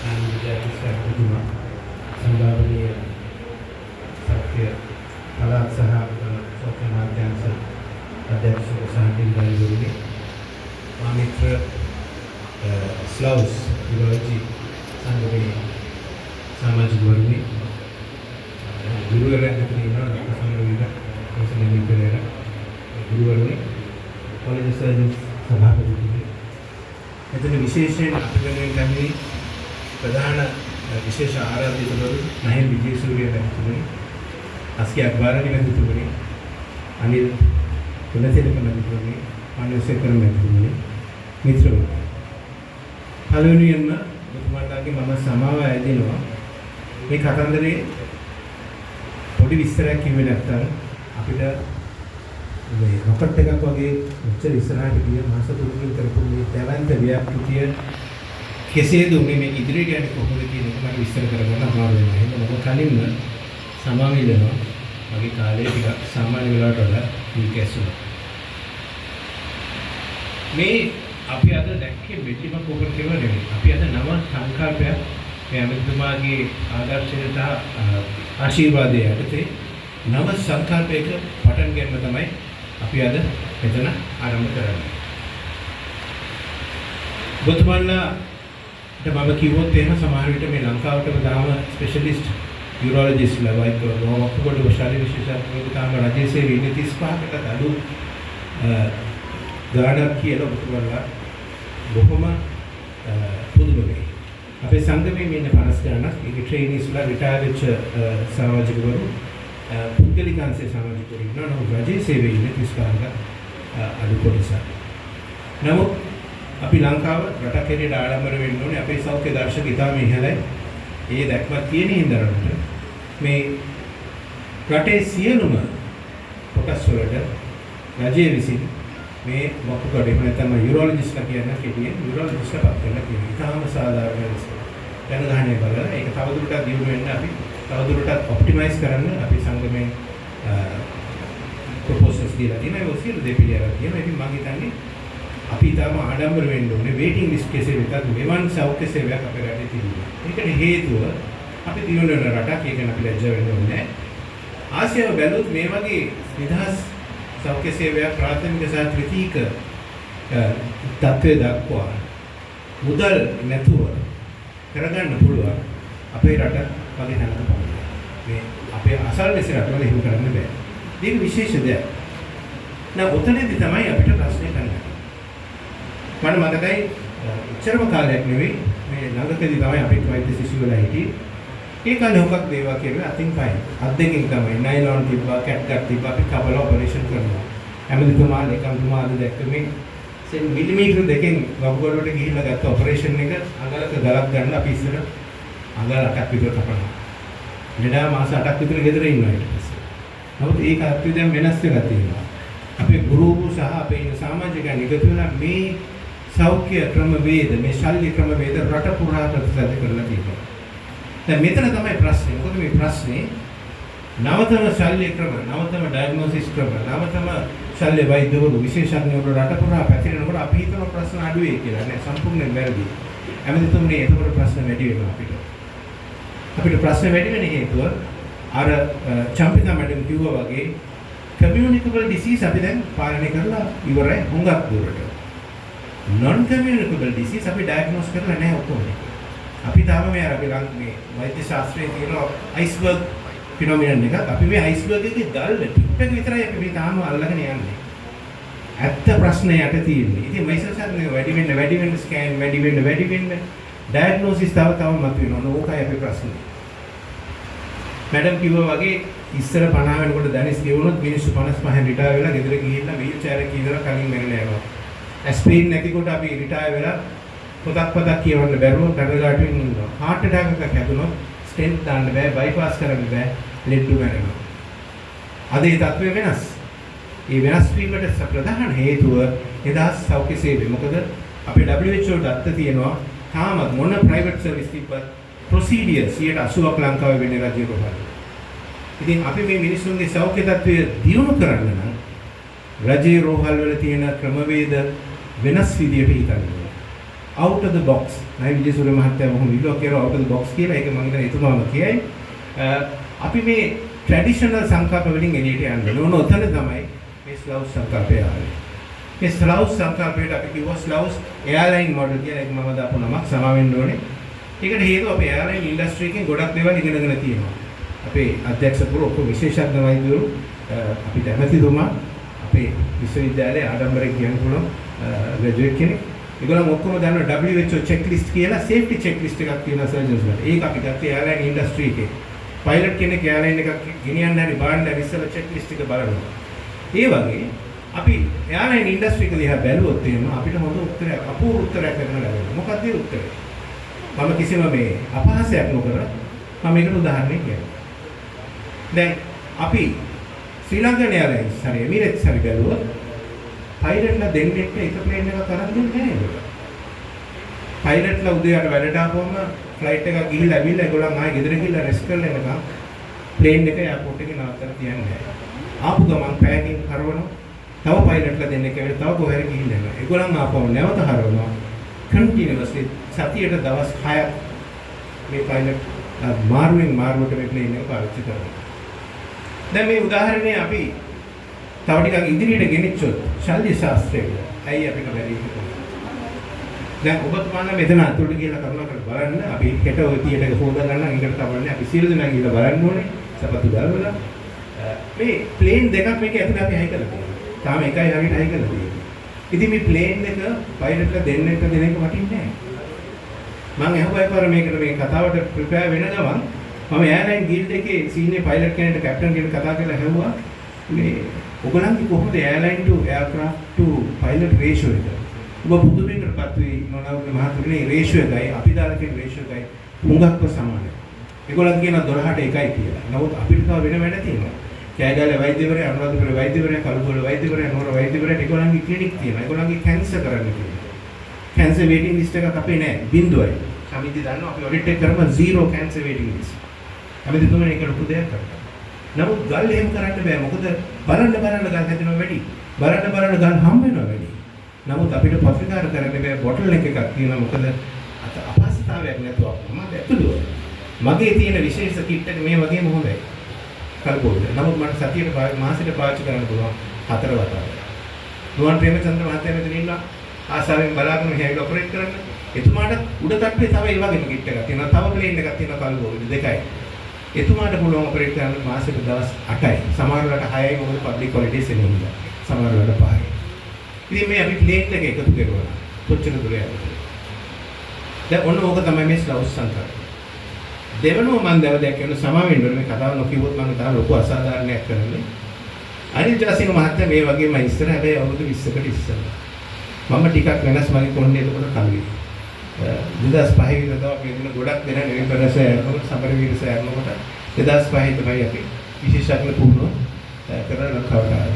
ආනන්දජාතිස්කරතුමා සම්භාවනීය සෞඛ්‍ය පළාත් සහ සෞඛ්‍ය මාධ්‍යාංශ අධ්‍යක්ෂක සහතින්දරුවනේ මාමිත්‍ර ස්ලවුස් යුරෝලොජි සංගමේ සමාජික වරුනි ගුරුවරයෙක් ඉන්නවා සමරවීර ප්‍රොෆෙසර් නිපෙරේරා ගුරුවරුනි කොලෙජ් සර්ජන් සභාපතිතුමනි එතන විශේෂයෙන් අපිට ගන්නේ प्रधान विशेष आराध्यतुलु नयन विजयसूर्य महोदय अस्के अखबारनि महोदय अनिल कुलतिलक महोदय मानवशेखर महोदय मित्रों පළවෙනියෙන්ම ඔබතුමාලාගේ මම සමාව ඇදිනවා මේ කතන්දරේ පොඩි විස්තරයක් කිව්වේ නැත්නම් අපිට මේ රොකට් එකක් වගේ උච්ච ඉස්සරහට ගිය මාස තුනකින් කරපු මේ දැවැන්ත ව්‍යාපෘතිය කෙසේද උනේ මේ ඉදිරියට යන්නේ කොහොමද කියන එක මම විස්තර කරගන්න අමාරු වෙනවා. එහෙනම් මම කලින්ම සමාව ඉල්ලනවා. මගේ කාලය ටිකක් සාමාන්‍ය වෙලාවට වඩා දීකැසුණා. මේ අපි අද දැක්කේ මෙතිම කෝපර කෙරුවා නෙවෙයි. අපි අද නව සංකල්පයක් මේ අමිතුමාගේ ආදර්ශයට ආශිර්වාදයේ යටතේ නව සංකල්පයක පටන් ගන්න තමයි අපි අද මෙතන ආරම්භ කරන්නේ. ඔබතුමාලා මම කිව්වොත් එහෙම සමහර විට මේ ලංකාවටම දාම ස්පෙෂලිස්ට් යුරෝලොජිස්ට්ලා වෛද්‍යවරු ඔක්කොම ශාරීරික විශේෂඥයෝ තාම රජයේ සේවයේ ඉන්නේ 35කට අඩු ගාණක් කියලා ඔබතුමාලා බොහොම පුදුම වෙයි. අපේ සංගමයේ ඉන්න 50 ගාණක් ඒ ට්‍රේනීස්ලා රිටයර් වෙච්ච සමාජිකවරු පුද්ගලික අංශයේ සමාජිකවරු ඉන්නවා. නමුත් රජයේ සේවයේ ඉන්නේ 35කට අඩු කොටසක්. නමුත් අපි ලංකාව රටක් හැටියට ආඩම්බර වෙන්න ඕනේ. අපේ සෞඛ්‍ය දර්ශක ඉතාම ඉහළයි. ඒ දැක්මක් තියෙන හින්දාට මේ රටේ සියලුම කොටස් වලට රජයේ විසින් මේ වකුගඩු එහෙම නැත්නම් යුරෝලොජිස්ට්ලා කියන කෙටියෙන් යුරෝලොජිස්ට්ලා පත් කරලා තියෙනවා. ඉතාම සාධාරණ ලෙස ජනගහනය බලලා ඒක තවදුරටත් දියුණු වෙන්න අපි තවදුරටත් ඔප්ටිමයිස් කරන්න අපි සංගමේ ප්‍රොපෝසල්ස් දීලා තියෙනවා. ඒ ඔසියල දෙපිළිවෙලක් තියෙනවා. ඉතින් මම හිතන්නේ අපි තාම ආඩම්බර වෙන්න ඕනේ වේටිං ලිස්ට් කෙසේ වෙතත් මෙවන් සෞඛ්‍ය සේවයක් අපේ රටේ තියෙනවා. ඒකට හේතුව අපි දියුණු වෙන රටක්. ඒක අපි ලැජ්ජා වෙන්න ඕනේ නැහැ. ආසියාව බැලුවොත් මේ වගේ නිදහස් සෞඛ්‍ය සේවයක් ප්‍රාථමික සහ ත්‍රිතීක තත්ත්වයේ දක්වා මුදල් නැතුව කරගන්න පුළුවන් අපේ රට වගේ නැනක පමණයි. මේ අපේ අසල්වැසි රටවල එහෙම කරන්න බෑ. මේක විශේෂ දෙයක්. නෑ ඔතනදී තමයි අපිට ප්‍රශ්නේ කරන්නේ. මම මතකයි ඉච්චරම කාලයක් නෙවෙයි මේ ළඟකදී තමයි අපිට වෛද්‍ය ශිෂ්‍යවලා හිටියේ. ඒ කාලේ හොකක් දේවා කියන්නේ අතින් පයින්. අත් දෙකෙන් තමයි නයිලොන් තිබ්බා, කැට්කට් තිබ්බා, අපි කබල ඔපරේෂන් කරනවා. ඇමරිකාතුමා ලේකම්තුමා අද දැක්ක මේ මිලිමීටර දෙකෙන් වකුගඩුවට ගිහිල්ලා ගත්ත ඔපරේෂන් එක අඟලක ගලක් ගන්න අපි ඉස්සර අඟල 8ක් විතර කපනවා. ලෙඩා මාස 8ක් විතර ගෙදර ඉන්නවා ඊට පස්සේ. නමුත් ඒක අත්‍ය දැන් වෙනස් වෙලා තියෙනවා. අපේ ගුරුවරු සහ අපේ ඉන්න සමාජිකයන් එකතු වෙලා මේ සෞඛ්‍ය ක්‍රමවේද මේ ශල්‍ය ක්‍රමවේද රට පුරා ප්‍රතිසාර කරලා තියෙනවා. දැන් මෙතන තමයි ප්‍රශ්නේ. මොකද මේ ප්‍රශ්නේ නවතම ශල්‍ය ක්‍රම, නවතම ඩයග්නොසිස් ක්‍රම, නවතම ශල්‍ය වෛද්‍යවරු විශේෂඥවරු රට පුරා පැතිරෙනකොට අපි හිතන ප්‍රශ්න අඩු වෙයි කියලා. නෑ සම්පූර්ණයෙන් වැරදි. ඇමතිතුමනි එතකොට ප්‍රශ්න වැඩි වෙනවා අපිට. අපිට ප්‍රශ්න වැඩි වෙන හේතුව අර චම්පිකා මැඩම් කිව්වා වගේ කමියුනිකබල් ඩිසීස් අපි දැන් පාලනය කරලා ඉවරයි හුඟක් දුරට. non communicable disease අපි diagnose කරලා නැහැ ඔක්කොම. අපි තාම මේ අර මේ වෛද්‍ය ශාස්ත්‍රයේ තියෙන iceberg phenomenon එකක්. අපි මේ iceberg එකේ දැල්ල ටිප් එක විතරයි අපි මේ තාම අල්ලගෙන යන්නේ. ඇත්ත ප්‍රශ්නේ යට තියෙන්නේ. ඉතින් වෛද්‍යශාස්ත්‍රයේ වැඩි වෙන්න ස්කෑන් වැඩි වෙන්න diagnosis තව මතුවෙනවා. ඕකයි අපේ ප්‍රශ්නේ. මැඩම් කිව්වා වගේ ඉස්සර 50 වෙනකොට දැනිස් ගෙවුනොත් මිනිස්සු 55 රිටයර් වෙලා ගෙදර ගිහිල්ලා වීල් චෙයාර් එකේ ඉඳලා කලින් මැරෙලා යනවා. ස්පීන් නැතිකොට අපි රිටයර් වෙලා පොතක් කියවන්න බැරුව කඩලාටුවෙන් ඉන්නවා. heart attack එකක් හැදුනොත් ස්ටෙන්ට් දාන්න බෑ, බයිපාස් කරන්න බෑ, ලෙඩ මැරෙනවා. අද ඒ තත්ත්වය වෙනස්. මේ වෙනස් වීමට ප්‍රධාන හේතුව නිදහස් සෞඛ්‍ය සේවය. මොකද අපේ WHO දත්ත තියෙනවා තාමත් මොන ප්‍රයිවට් සර්විස් තිබ්බත් ප්‍රොසීඩියර් 80ක් ලංකාවේ වෙන්නේ රජයේ කොහොමද? ඉතින් අපි මේ මිනිස්සුන්ගේ සෞඛ්‍ය තත්ත්වය දියුණු කරන්න නම් රජයේ රෝහල් වල තියෙන ක්‍රමවේද වෙනස් විදියට හිතන්න ඕනේ. out of the box. නයි විජේසූරිය මහත්තයා මොහොම විලෝ කියලා out of the box කියලා ඒක මම හිතන්නේ එතුමාම කියයි. අපි මේ ට්‍රැඩිෂනල් සංකල්ප වලින් එළියට යන්න ඕන. ඔතන තමයි මේ ස්ලවුස් සංකල්පය ආවේ. මේ ස්ලවුස් සංකල්පයට අපි කිව්වා ස්ලවුස් එයාර්ලයින් මොඩල් කියලා. ඒක මම දාපු නමක් සමාවෙන්න ඕනේ. ඒකට හේතුව අපේ එයාර්ලයින් ඉන්ඩස්ට්‍රි එකෙන් ගොඩක් දේවල් ඉගෙනගෙන තියෙනවා. අපේ අධ්‍යක්ෂකවරු ඔක්කොම විශේෂඥ වෛද්‍යවරු අපිට ඇමතිතුමා අපේ විශ්වවිද්‍යාලයේ ආඩම්බරයෙන් කියන්න පුළුවන් ග්‍රැජුවේට් කෙනෙක්. ඒගොල්ලෝ ඔක්කොම දන්නවා WHO checklist කියලා safety checklist එකක් තියෙනවා සර්ජන්ස් වලට. ඒක අපි ගත්තේ එයාර්ලයින් ඉන්ඩස්ට්‍රි එකේ. පයිලට් කෙනෙක් එයාර්ලයින් එකක් ගෙනියන්න හරි බාන්න හරි ඉස්සෙල්ලා checklist එක බලනවා. ඒ වගේ අපි එයාර්ලයින් ඉන්ඩස්ට්‍රි එක දිහා බැලුවොත් එහෙම අපිට හොඳ උත්තරයක් අපූර්ව උත්තරයක් ලැබෙනවා ලැබෙනවා. මොකක්ද ඒ උත්තරය? මම කිසිම මේ අපහාසයක් නොකර මම මේකට උදාහරණයක් කියන්නම්. දැන් අපි ශ්‍රී ලංකන් එයාර්ලයින්ස් හරි එමිරේට්ස් හරි බැලුවොත් පයිලට්ලා දෙන්නෙක් එක ප්ලේන් එකක් අරන් දෙන්නේ නැහැ ඒගොල්ලෝ. පයිලට්ලා උදේට වැඩට ආපුවම ෆ්ලයිට් එකක් ගිහිල්ලා ඇවිල්ලා ඒගොල්ලන් ආයෙ ගෙදර ගිහිල්ලා රෙස්ට් කරලා එනකම් ප්ලේන් එක එයාපෝට් එකේ නවත්තලා තියන්නේ නැහැ. ආපු ගමන් පෑකින් කරවනවා. තව පයිලට්ලා දෙන්නෙක් ඇවිල්ලා තව කොහෙද ගිහිල්ලා එනවා. ඒගොල්ලන් ආපුවම නැවත හරවනවා. කන්ටිනියස්ලි සතියට දවස් 6ක් මේ පයිලට් මාරුවෙන් මාරුවට මේ ප්ලේන් එක පාවිච්චි කරනවා. දැන් මේ උදාහරණය අපි තව ටිකක් ඉදිරියට ගෙනිච්චොත් ශල්‍ය ශාස්ත්‍රයේ ඇයි අපිට බැරි හිතන්නේ? දැන් ඔබතුමාලා මෙතන අතුලට කියලා කරුණාකර බලන්න අපි හෙට ඔය තියටක හොදා ගන්න ඒකට තමයි අපි සියලු දෙනා ගිහලා බලන්න ඕනේ සපත්තු දාලා මේ ප්ලේන් දෙකක් මේක ඇතුලේ අපි හයි කරලා තියෙනවා. තාම එකයි හරියට හයි කරලා තියෙන්නේ. ඉතින් මේ ප්ලේන් එක පයිලට්ලා දෙන්නෙක් දෙන එක වටින්නේ නැහැ. මම අහුවා එකවර මේකට මේ කතාවට ප්‍රිපෙයාර් වෙන ගමන් මම එයාර්ලයින් ගිල්ඩ් එකේ සීනියර් පයිලට් කෙනෙක්ට කැප්ටන් කෙනෙක් කතා කරලා ඇහුවා මේ ඔයගොල්ලන්ගේ කොහොමද airline to aircraft to pilot ratio එක? ඔබ පුදුමයකටපත් වෙයි මොනවාගේ මහත්තුනේ රේෂියෝ එකයි අපි දාලා තියෙන රේෂියෝ එකයි හුඟක්ව සමානයි. ඒගොල්ලන් කියන 12ට එකයි කියලා. නමුත් අපිට තව වෙන වැඩ තියෙනවා. කෑගාලේ වෛද්‍යවරයා, අනුරාධපුර වෛද්‍යවරයා, කළුගොඩ වෛද්‍යවරයා, නෝර වෛද්‍යවරයා ඒගොල්ලන්ගේ ක්ලිනික් තියෙනවා. ඒගොල්ලන්ගේ කැන්සර් කරන්න තියෙනවා. කැන්සර් වේටිං ලිස්ට් එකක් අපේ නෑ. බිඳුවයි. සමිතිය දන්නවා අපි ඔඩිට් එක කරපුවා 0 කැන්සර් වේටිං ලිස්ට්. අපි දෙතුමනේ ඒක ලොකු දෙයක් කරා. නමුත් ගල් එහෙම කරන්න බෑ. මොකද බලන්න ගල් හැදෙනවා වැඩි. බලන්න ගල් හම් වෙනවා වැඩි. නමුත් අපිට ප්‍රතිකාර කරන්න බෑ. බොටල් එකක් තියෙනවා. මොකද අපහසුතාවයක් නැතුව මම ඇතුළුව. මගේ තියෙන විශේෂ කිට් එක මේ වගේම හොඳයි. කල්පෝද. නමුත් මට සතියට මාසෙට පාවිච්චි කරන්න පුළුවන් 4 වතාවක්. නුවන් ප්‍රේමචන්ද්‍ර මහත්තයා මෙතන ඉන්නවා. ආසාවෙන් බලාගෙන මෙහෙම ඔපරේට් කරන්න. එතුමාට උඩ තට්ටුවේ තව ඒ වගේම කිට් එකක් තියෙනවා. තව ප්ලේන් එකක් තියෙනවා කල්පෝද දෙකයි. එතුමාට පුළුවන් ඔපරේට් කරන්න මාසෙට දවස් 8යි. සමහර වෙලාවට 6යි මොකද පබ්ලික් හොලිඩේස් එන නිසා. සමහර වෙලාවට 5යි. ඉතින් මේ අපි ප්ලේන් එක එකතු කරුවා. කොච්චර දුර යනවද? දැන් ඔන්න ඕක තමයි මේ ස්ලවුස් සංකල්ප. දෙවනුව මම දවදයක් කියන සමාවෙන්න ඕනේ මේ කතාව නොකියුවොත් මම තාම ලොකු අසාධාරණයක් කරන්නේ. අනිල් ජාසිංහ මහත්තයා මේ වගේම ඉස්සර හැබැයි අවුරුදු 20කට ඉස්සර. මම ටිකක් වෙනස් මගේ කොණ්ඩේ එතකොට කල්වි. 2005 විතර අපි දින ගොඩක් දෙනා නිරපරස යනකොට සමරවීරස යනකොට 2005 තමයි අපි විශේෂඥ පුහුණුව කරලා කවදාද.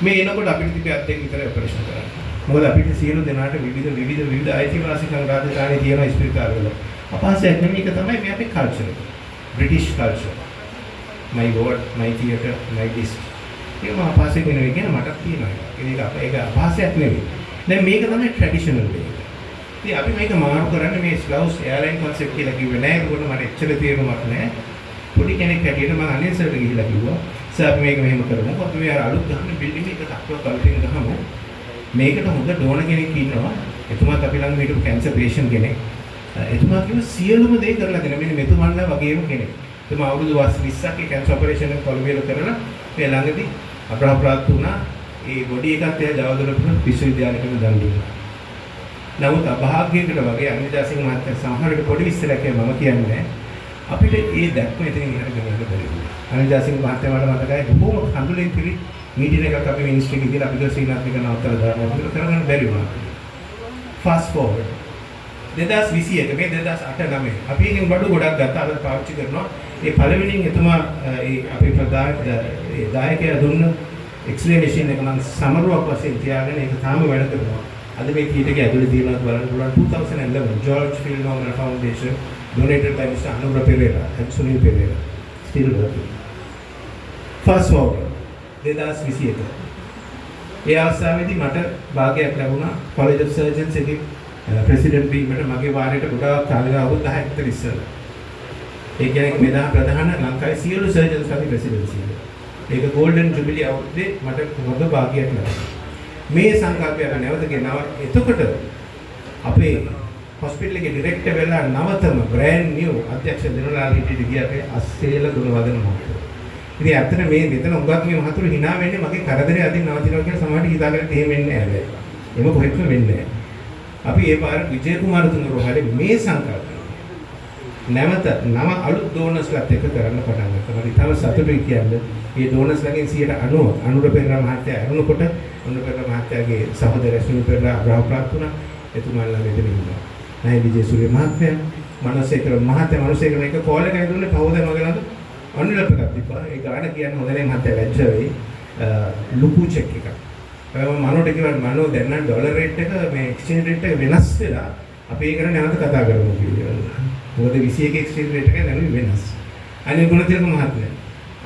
මේ එනකොට අපිට තිබෙ අත් දෙක විතර ඔපරේෂන් කරන්න. මොකද අපිට සියලු දෙනාට විවිධ අයිතිවාසිකම් රාජධානි තියෙන ස්පිරිතාලවල. අපහසුයක් නෙමෙයි ඒක තමයි මේ අපේ කල්චර් එක. British culture. my ward, my theatre, my this. ඒක මම අපහසුයක් නෙවෙයි කියන මටත් තියෙනවා. ඒක අපහසුයක් නෙවෙයි. දැන් මේක තමයි ට්‍රැඩිෂනල් වේ. ඉතින් අපි මේක මාරු කරන්නේ මේ ස්ලවුස් එයාර්ලයින් concept කියලා කිව්වේ නෑ. ඒකට මට එච්චර තේරුමක් නෑ. පොඩි කෙනෙක් හැටියට මම අනිල්සර්ට ගිහිල්ලා කිව්වා සර් අපි මේක මෙහෙම කරමු. අපි මේ අර අලුත් ගහන බිල්ඩින් එක දක්වා කල්පින් ගහමු. මේකට හොඳ ඩෝන කෙනෙක් ඉන්නවා. එතුමාත් අපි ළඟ හිටපු කැන්සර් පේෂන්ට් කෙනෙක්. එතුමා කිව්වා සියලුම දේ කරලා දෙන්න. මෙන්න මෙතුමන්ලා වගේම කෙනෙක්. එතුමා අවුරුදු 20ක් ඒ කැන්සර් ඔපරේෂන් එක කොළඹ කරලා මේ ළඟදී අපරාප්‍රාප්ත වුණා. ඒ බොඩි එකත් එයා දවදොරටම විශ්වවිද්‍යාලයකම දන් දුන්නා. නමුත් අභාග්‍යයකට වගේ අනිල් ජාසිංහ මහත්තයා සමහරවිට පොඩි විස්තරයක් මම කියන්නේ අපිට ඒ දැක්ම එතනින් ඉහළට ගෙනියන්න බැරි වුණා. අනිල් ජාසිංහ මහත්තයා මට මතකයි බොහොම කඳුලෙන් පිරි මීටින් එකක් අපි මිනිස්ට්‍රි එකේ ගිහලා අපිට ශ්‍රීලංකාවේ නවත්තලා දානවා. අපිට කරගන්න බැරි වුණා. ෆාස්ට් ෆෝවර්ඩ් 2021 මේ 2008 9 අපි එකෙන් බඩු ගොඩක් ගත්තා. අද පාවිච්චි කරනවා. ඒ පළවෙනියෙන් එතුමා ඒ අපේ දායකයා දුන්න එක්ස්රේ මැෂින් එක නම් සමරුවක් වශයෙන් තියාගෙන ඒක තාම වැඩ කරනවා. අද මේ කීටකේ ඇතුලේ තියෙනවා බලන්න පුළුවන් 2011 George Philomena Foundation donated by Mr. Anubra Pereira and Sunil Pereira still working. Fast forward 2021 ඒ අවස්ථාවේදී මට භාගයක් ලැබුණා College of Surgeons එකේ ප්‍රෙසිඩන්ට් වීමට මගේ වාරයට ගොඩාක් කාලෙක අවුරුදු 10ක් විතර ඉස්සෙල්ලා. ඒ කියන්නේ මෙදා ප්‍රධාන ලංකාවේ සියලු සර්ජන්ස් අපි ප්‍රෙසිඩන්සි එක. ඒක ගෝල්ඩන් ජුබිලි අවුරුද්දේ මට හොඳ භාගයක් ලැබුණා. මේ සංකල්පය අපි නැවත ගෙනාවා. එතකොට අපේ හොස්පිටල් එකේ ඩිරෙක්ටර් වෙලා නවතම බ්‍රෑන්ඩ් නිව් අධ්‍යක්ෂ දිනලාලිටිට ගියාට අස්සේල ගුණවදන මහත්තයා. ඉතින් ඇත්තට මේ මෙතන උගක් මේ මහතුරු hina වෙන්නේ මගේ කරදරේ අදින් නවතිනවා කියලා සමහරවිට හිතාගෙන එහෙම වෙන්නේ නැහැ හැබැයි. එහෙම කොහෙත්ම වෙන්නේ නැහැ. අපි ඒ පාර විජේ කුමාරතුංග රෝහලේ මේ සංකල්ප නැවත නව අලුත් ඩෝනර්ස්ලාත් එක්ක කරන්න පටන් ගත්තා. මම ඊටම සතුටුයි කියන්නේ මේ ඩෝනර්ස්ලාගෙන් 90% අනුර පෙරේරා මහත්තයා අරුණකොට අනුර පෙරේරා මහත්තයාගේ සහෝදර සුනිල් පෙරේරා අග්‍රහප්‍රාප්ත වුණා. එතුමාලා මෙතන ඉන්නවා. නයි විජේ සූරිය මහත්තයා මනසේකර මහත්තයා මනසේකර එක කෝල් එකක් දුන්නේ පහවද මගේ නේද? අනිලප් එකක් තිබ්බා. ඒ ගාන කියන්නේ හොඳ නේ මහත්තයා වැච්ච වෙයි. ලුකු චෙක් එකක්. මම මනෝට කිව්වා මනෝ දැන් නම් ඩොලර් රේට් එක මේ එක්ස්චේන්ජ් රේට් එක වෙනස් වෙලා අපි ඒක ගැන නැවත කතා කරමු කියලා. මොකද 21 එක්ස්චේන්ජ් රේට් එක දැනුයි වෙනස්. අනිත් ගුණතිලක මහත්මයා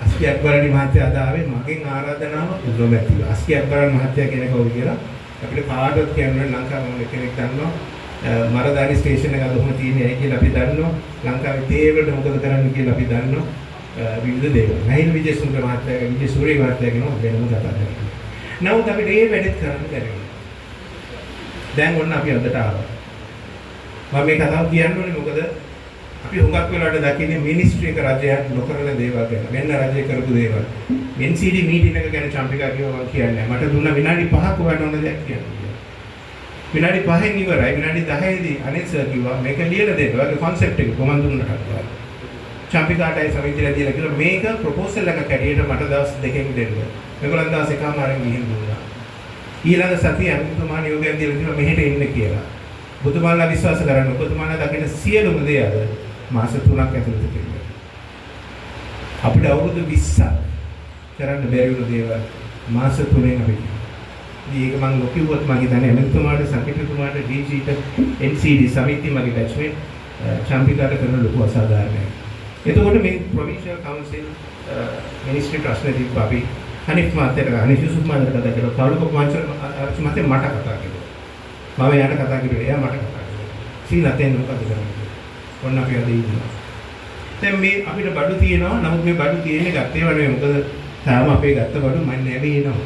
අස්කි අක්බරණි මහත්තයා අද ආවේ මගෙන් ආරාධනාව නොමැතිව. අස්කි අක්බරණි මහත්තයා කෙනෙක් කවුද කියලා අපිට කාටවත් කියන්නේ ලංකාවේ කෙනෙක් දන්නවා. මරදානි ස්ටේෂන් එක අද කොහොම තියෙන්නේ කියලා අපි දන්නවා. ලංකාවේ තේ වලට මොකද කරන්න කියලා අපි දන්නවා. විවිධ දේවල්. නයිල් විජේසුන්දර මහත්තයා විජේ සූරිය මහත්තයා කියනවා වෙනම කතා කරනවා. නමුත් අපිට මේ වැඩේත් කරන්න බැහැ. දැන් ඔන්න අපි අදට ආවා. මම මේ කතාව කියන්නේ මොකද අපි හුඟක් වෙලාවට දකින්නේ මිනිස්ට්‍රි එක රජයක් නොකරන දේවල් ගැන. වෙන රජය කරපු දේවල්. NCD මීටින් එක ගැන චම්පිකා කිව්වා මම කියන්නේ. මට දුන්න විනාඩි 5ක් ඔයාලට ඕන දෙයක් කියන්න. විනාඩි 5න් ඉවරයි. විනාඩි 10 දී අනිත් සර් කිව්වා මේක ලියලා දෙන්න. ඔයාගේ concept එක කොහොමද දුන්නට. චම්පිකාටයි සමිතියලා දීලා කියලා මේක ප්‍රොපෝසල් එකක් ඇටියට මට දවස් දෙකකින් දෙන්න. මේගොල්ලන් දවස් එකමාරෙන් ගිහින් දුන්නා. ඊළඟ සතියේ අනුතුමා නියෝගයක් දීලා කිව්වා මෙහෙට එන්න කියලා. බුදුමාලා විශ්වාස කරන්න ඔබතුමාලා දකින සියලුම දේ අද මාස 3ක් ඇතුළත කෙරුවා. අපිට අවුරුදු 20ක් කරන්න බැරි වුණු දේවල් මාස 3ෙන් අපි කරා. මේක මම නොකියුවත් මම හිතන්නේ අනුතුමාට සංකේතතුමාට DGට NCD සමිතිය මගේ බැච්මේට් චම්පිකාට කරන ලොකු අසාධාරණයක්. එතකොට මේ ප්‍රොවින්ෂල් කවුන්සිල් මිනිස්ට්‍රි ප්‍රශ්න දීපු අපි හනිෆ් මහත්තයාට අනිත් යුසුෆ් මහත්තයාට කතා කරලා කවුරුක පංචර මහත්තයා මට කතා කළා. මම එයාට කතා කරුවා එයා මට කතා කළා. සීලතෙන් මොකද කරන්නේ? ඔන්න අපි අද ඉන්නවා. දැන් මේ අපිට බඩු තියෙනවා. නමුත් මේ බඩු තියෙන්නේ ගත්තේ වනේ මොකද තාම අපේ ගත්ත බඩු මම නැවෙනවා.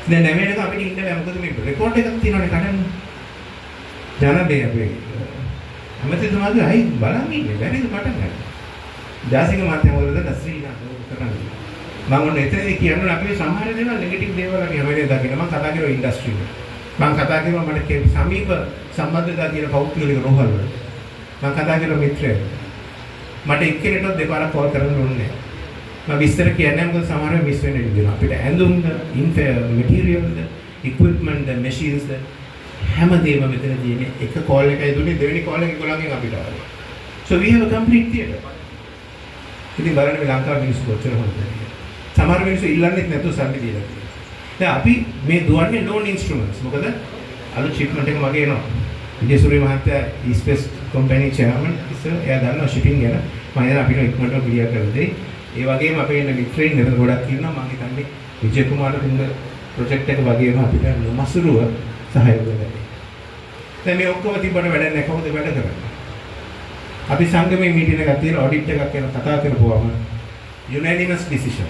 දැන් නැවෙනක අපිට ඉන්න බෑ මොකද මේ රෙකෝඩ් එකක් තියෙනවනේ කඩන්න. ජනබේ අපේ අමතකතුමාගේ අයි බලන් ඉන්නේ බැරිද පටන් ගන්න. ජාසික මහත්තයා මොකද ශ්‍රීනාත් කරන්නේ. මම ඔන්න එතනදී කියන්නේ අපේ සමහර දේවල් නෙගටිව් දේවල් අපි හැමෝම දකිනවා. මම කතා කරලා ඉන්ඩස්ට්‍රි එක. මම කතා කරනවා මට සමීප සම්බන්ධතා තියෙන පෞද්ගලික රෝහල් වල. මම කතා කරලා මිත්‍රයෙක්. මට එක්කෙනෙක්ට දෙපාරක් කෝල් කරන්න ඕනේ. මම විස්තර කියන්නේ මොකද සමහරව මිස් වෙන්න ඉඩ දෙනවා. අපිට ඇඳුම්ද, මටීරියල්ද, ඉක්විප්මන්ට්ද, මැෂින්ස්ද හැමදේම මෙතන තියෙන්නේ. එක කෝල් එකයි දුන්නේ දෙවෙනි කෝල් එක ඒගොල්ලන්ගෙන් අපිට ආවා. So we have a complete theater. ඉතින් බලන්න මේ ලංකාවේ මිනිස්සු කොච්චර හොඳද කියලා. සමහර මිනිස්සු ඉල්ලන්නේ නැතුව සල්ලි දීලා තියෙනවා. දැන් අපි මේ දුවන්නේ loan instruments. මොකද අලුත් shipment එක මගේ එනවා. විජේසූරිය මහත්තයා E-Space company chairman ඉතින් එයා දන්නවා shipping ගැන. මම එයා අපිට ඉක්මනට ක්ලියර් කරලා දෙයි. ඒ වගේම අපේ ඉන්න මිත්‍රයින් නේද ගොඩක් ඉන්නවා. මම හිතන්නේ විජේ කුමාරතුංග ප්‍රොජෙක්ට් එක වගේම අපිට නොමසුරුව සහයෝගය ලැබෙයි. දැන් මේ ඔක්කොම තිබ්බට වැඩක් නැහැ. කවුද වැඩ කරන්නේ? අපි සංගමේ මීටින් එකක් තියලා ඔඩිට් එකක් කරලා කතා කරපුවාම unanimous decision.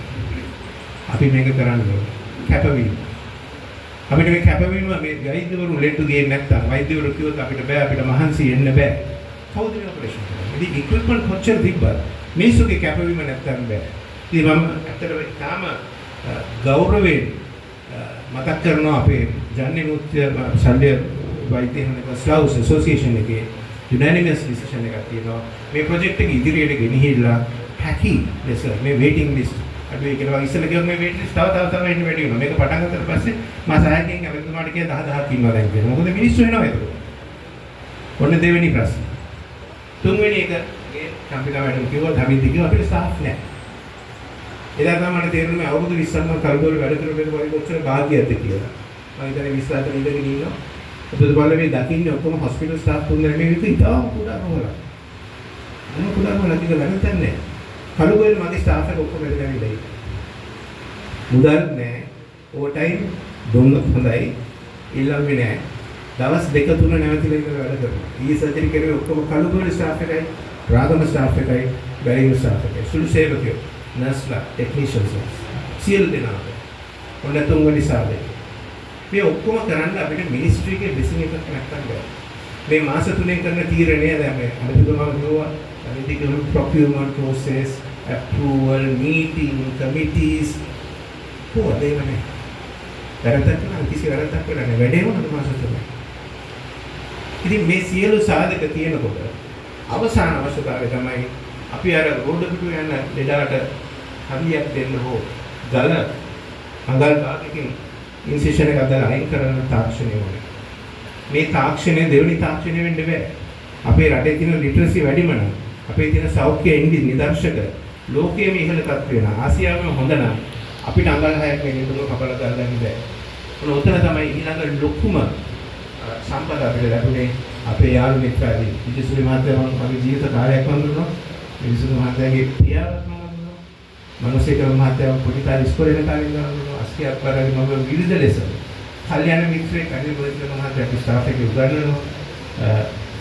අපි මේක කරන්න ඕනේ. කැපවීම. අපිට මේ කැපවීම මේ වෛද්‍යවරු ලෙඩ ගේන්නේ නැත්තම් වෛද්‍යවරු කිව්වොත් අපිට බෑ අපිට මහන්සි වෙන්න බෑ. කවුද මේ ඔපරේෂන් කරන්නේ? ඉතින් ඉක්විප්මන්ට් කොච්චර තිබ්බද? මිනිස්සුගේ කැපවීම නැත්තම් බෑ. ඉතින් මම ඇත්තටම තාම ගෞරවයෙන් මතක් කරනවා අපේ ජන්නිමුත්‍ය ශල්‍ය වෛද්‍යයන් ස්ලවුස් ඇසෝසියේෂන් එකේ unanimous decision එකක් තියෙනවා. මේ ප්‍රොජෙක්ට් එක ඉදිරියට ගෙනහිල්ලා හැකි ලෙස මේ waiting list අඩු ඒ කියලා ඉස්සෙල්ලා කියව මේ waiting list තව එන්න වැඩි වෙනවා. මේක පටන් ගත්තට පස්සේ මා සහායකයන් අමෙතුමාට කිය 10000ක් ඉන්නවා දැන් කියලා. මොකද මිනිස්සු එනවා ඒක. ඔන්න දෙවෙනි ප්‍රශ්න. තුන්වෙනි එක ඒ කම්පිටා වැඩම කිව්වා ධමින්ද කිව්වා අපිට ස්ටාෆ් නැහැ. එදා තමයි මට තේරුනේ අවුරුදු 20ක් මම කරදොල වැඩ කරපු වෙලාවෙ කොච්චර භාග්‍යයක්ද කියලා. මම හිතන්නේ 20 අතර ඉඳගෙන ඉන්නවා. ඔබතුමාලා මේ දකින්නේ ඔක්කොම හොස්පිටල් ස්ටාෆ් තුන්දෙනා මේ විදිහට ඉතාම කුඩා රෝහලක්. මොන කුඩා රෝහලක් කියලා වැරද්දක් නැහැ. කලුගොල්ල මගේ ස්ටාෆ් එක ඔක්කොම වැඩ කරන්නේ ඉඳයි. මුදල් නැහැ. ඕවර් ටයිම් දුන්නත් හොඳයි. ඊළඟේ නැහැ. දවස් දෙක තුන නැවතිලා ඉඳලා වැඩ කරනවා. ඊ සර්ජරි කරේ ඔක්කොම කළුගෝල ස්ටාෆ් එකයි, රාගම ස්ටාෆ් එකයි, බැරිම ස්ටාෆ් එකයි. සුළු සේවකයෝ, නර්ස්ලා, ටෙක්නීෂියන්ස්ලා සියලු දෙනා. ඔන්න තුන්වෙනි සාදේ. මේ ඔක්කොම කරන්න අපිට මිනිස්ට්‍රි එකේ බෙසින් එකක් නැත්තම් බෑ. මේ මාස 3 කරන තීරණය දැන් මේ අනිතුමම කිව්වා political procurement process, approval, meeting, committees. කොහොමද මේ? වැරද්දක් නම් කිසි වැරද්දක් වෙලා නැහැ. වැඩේ මොනවද මාස 3? ඉතින් මේ සියලු සාධක තියෙනකොට අවසාන අවශ්‍යතාවය තමයි අපි අර රෝඩ් පිටු යන ලෙඩාට හරියක් දෙන්න හෝ ගල අඟල් කාටකින් ඉන්සිෂන් එකක් දාලා අයින් කරන තාක්ෂණය ඕනේ. මේ තාක්ෂණය දෙවෙනි තාක්ෂණය වෙන්න බෑ. අපේ රටේ තියෙන ලිටරසි වැඩිම නම් අපේ තියෙන සෞඛ්‍ය නිදර්ශක ලෝකයේම ඉහළ තත්ත්වය නා ආසියාවේම හොඳ නම් අපිට අඟල් 6ක් මේ නිදුම කපලා ගන්න බෑ. උතන තමයි ඊළඟ ලොකුම සම්පත අපිට ලැබුණේ අපේ යාළු මිත්‍රාදී විජේසුරි මහත්තයා මගේ ජීවිත කාලයක් වන්දුනා. විජේසුරි මහත්තයාගේ පියාවක් මම වන්දුනා. මනසේකර මහත්තයා පොඩි කාලේ ඉස්කෝලේ යන කාලේ ඉඳලා අස්කි අක්බරගේ මම විවිධ ලෙස කල්‍යාණ මිත්‍රයෙක් අනිල් බෝධිසත්ව මහත්තයාගේ ස්ටාෆ් එකේ උගන්වනවා.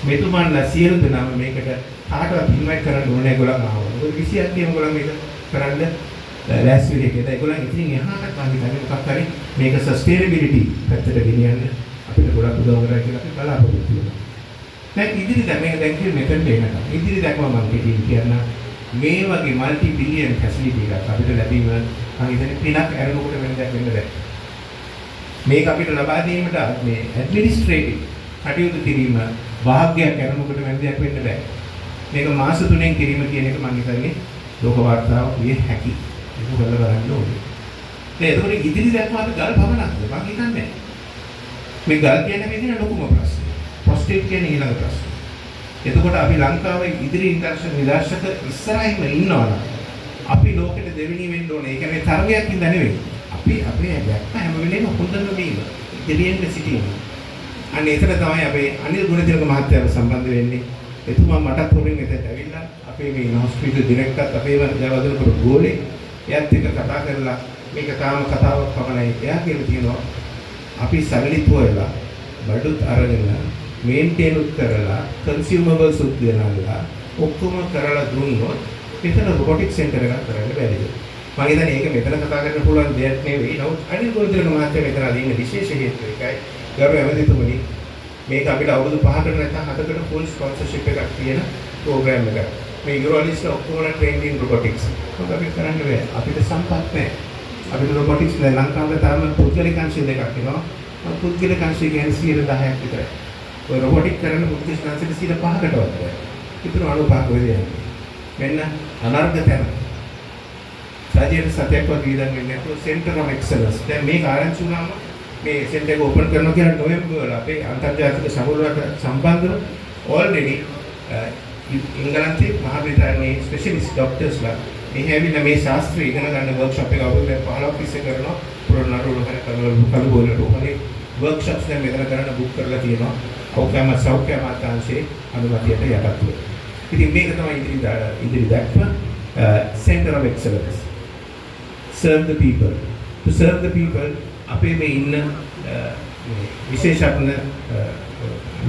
මෙතුමන්ලා සියලු දෙනාම මේකට කාටවත් ඉන්වයිට් කරන්න ඕනේ ඒගොල්ලන් ආවා. මොකද 27 ඒගොල්ලන් මේක කරන්න ලෑස්ති වෙන්නේ. ඒගොල්ලන් ඉතින් එහාට කන්නේ මොකක් හරි මේක සස්ටේනබිලිටි පැත්තට ගෙනියන්න අපිට ගොඩක් උදව් කරා කියලා අපි බලාපොරොත්තු වෙනවා. දැන් ඉදිරි දැන් මේක දැන් කියන්නේ මෙතනට එනවා. ඉදිරි දැක්ම මම කියන මේ වගේ মালටි බිලියන් ෆැසිලිටි එකක් අපිට ලැබීම මම හිතන්නේ පිනක් අරමුණකට වෙන දෙයක් වෙන්න බෑ. මේක අපිට ලබා දීමට මේ ඇඩ්මිනිස්ට්‍රේටිව් කටයුතු කිරීම වාග්යක් අරමුණකට වෙන දෙයක් වෙන්න බෑ. මේක මාස 3න් කිරීම කියන එක මම හිතන්නේ ලෝක වාර්තාව විය හැකි. ඒක බලලා බලන්න ඕනේ. ඒකෝට ඉදිරි දැක්ම අපි ගල් පමණක්ද මම හිතන්නේ. මේ ගල් කියන විදිහ ලොකුම ප්‍රශ්නය. පොස්ටේට් කියන ඊළඟ ප්‍රශ්නය. එතකොට අපි ලංකාවේ ඉදිරි නිදර්ශක ඉස්සරහින්ම ඉන්නවනම් අපි ලෝකෙට දෙවෙනි වෙන්න ඕනේ. ඒ කියන්නේ තරගයක් ඉඳ නෙවෙයි. අපි අපේ දැක්ම හැම වෙලේම හොඳම වීම. ඉදිරියෙන් සිටීම. අන්න ඒතර තමයි අපි අනිල් ගුණතිලක මහත්තයාව සම්බන්ධ වෙන්නේ. එතුමා මටත් පොරින් එතට ඇවිල්ලා අපේ මේ හොස්පිටල් ඩිරෙක්ටර්ත් අපේම ජයවර්ධනපුර ගෝලේ එයාත් එක්ක කතා කරලා මේක තාම කතාවක් පමණයි. එයා කියලා තියෙනවා අපි සල්ලිත් හොයලා බඩුත් අරගෙන මේන්ටේන් උත් කරලා කන්සියුමබල්ස් උත් ගෙනල්ලා ඔක්කොම කරලා දුන්නොත් මෙතන රොබොටික් සෙන්ටර් එකක් කරන්න බැරිද? මම හිතන්නේ ඒක මෙතන කතා කරන්න පුළුවන් දෙයක් නෙවෙයි. නමුත් අනිල් ගෝවින්දරක මහත්තයා මෙතන අදින්න විශේෂ හේතුව එකයි. ගරු ඇමතිතුමනි මේක අපිට අවුරුදු 5කට නැත්නම් 7කට ෆුල් ස්පොන්සර්ෂිප් එකක් තියෙන ප්‍රෝග්‍රෑම් එකක්. මේ යුරෝලිස්ලා ඔක්කොම ට්‍රේන්ඩ් ඉන් රොබොටික්ස්. මොකද අපි කරන්න බෑ. අපිට සම්පත් නැහැ. අපිට රොබොටික්ස් නෑ. ලංකාවේ තාම පුද්ගලික අංශ දෙකක් තියෙනවා. පුද්ගලික අංශය කියන්නේ 10%ක් විතරයි. ඔය රොබොටික් කරන පුද්ගලික අංශෙට 5%කටවත් බෑ. ඉතින් 95ක වෙන්නේ. මෙන්න අනර්ග තැන. සාජීව සත්‍යක්වත් වියදම් වෙන්නේ නැතුව සෙන්ටර් ඔෆ් එක්සලන්ස්. දැන් මේක ආරංචි වුණාම මේ සෙන්ටර් එක ඕපන් කරනවා කියලා නොවැම්බර් වල අපේ අන්තර්ජාතික සමුළුවට සම්බන්ධව ඔල්රෙඩි ඉංගලන්තයේ මහා බ්‍රිතාන්‍යයේ ස්පෙෂලිස්ට් ડોක්ටර්ස්ලා මේ හැවිලා මේ ශාස්ත්‍රීය ඉගෙන ගන්න වර්ක්ෂොප් එක අවුරුදු 15ක් තිස්සේ කරනවා. පුරනරුල කලබෝලට උපනේ වර්ක්ෂොප්ස් දැන් මෙතන කරන්න බුක් කරලා තියෙනවා. සෞඛ්‍ය අමාත්‍යාංශයේ අනුමැතියට යටත්ව. ඉතින් මේක තමයි ඉදිරි දැක්ම. Center of Excellence. Serve the people. To serve the people අපේ මේ ඉන්න විශේෂඥ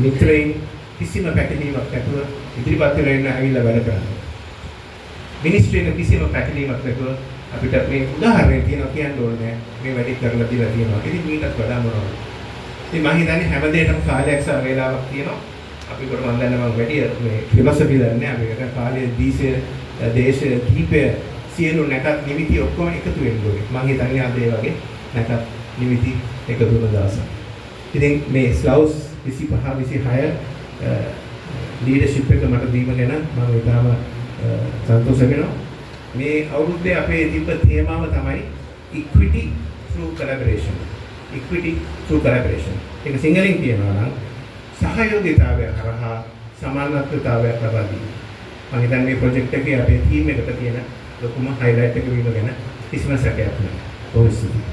මිත්‍රයින් කිසිම පැකිලීමක් නැතුව ඉදිරිපත් වෙලා ඉන්න ඇවිල්ලා වැඩ කරනවා. මිනිස්ට්‍රි එක කිසිම පැකිලීමක් නැතුව අපිට මේ උදාහරණයක් තියෙනවා කියන්න ඕනේ මේ වැඩි කරලා දීලා තියෙනවා. ඉතින් මේකත් වඩා මොනවද? ඉතින් මම හිතන්නේ හැම දෙයකම කාලයක් සහ වේලාවක් තියෙනවා. අපි කොට මම දන්නේ මම වැඩි මේ ෆිලොසොෆි දන්නේ අපි එක කාලයේ දේශ දීපය සියලු නැකත් නිමිති ඔක්කොම එකතු වෙන්න ඕනේ. මම හිතන්නේ අද ඒ වගේ නැකත් නිමිති එකතු වෙන දවසක්. ඉතින් මේ ස්ලවුස් 25 26 ලීඩර්ෂිප් එක මට දීම ගැන මම ඉතාම සතුටු වෙනවා. මේ අවුරුද්දේ අපේ තිබ්බ තේමාව තමයි equity through collaboration. equity through collaboration. ඒක සිංහලෙන් කියනවා නම් සහයෝගීතාවය කරහා සමානත්වතාවය කරා දී. මම හිතන්නේ මේ ප්‍රොජෙක්ට් එකේ අපේ ටීම් එකට තියෙන ලොකුම හයිලයිට් එක වීම ගැන කිසිම සැකයක් නැහැ. ඔව් ස්තුතියි.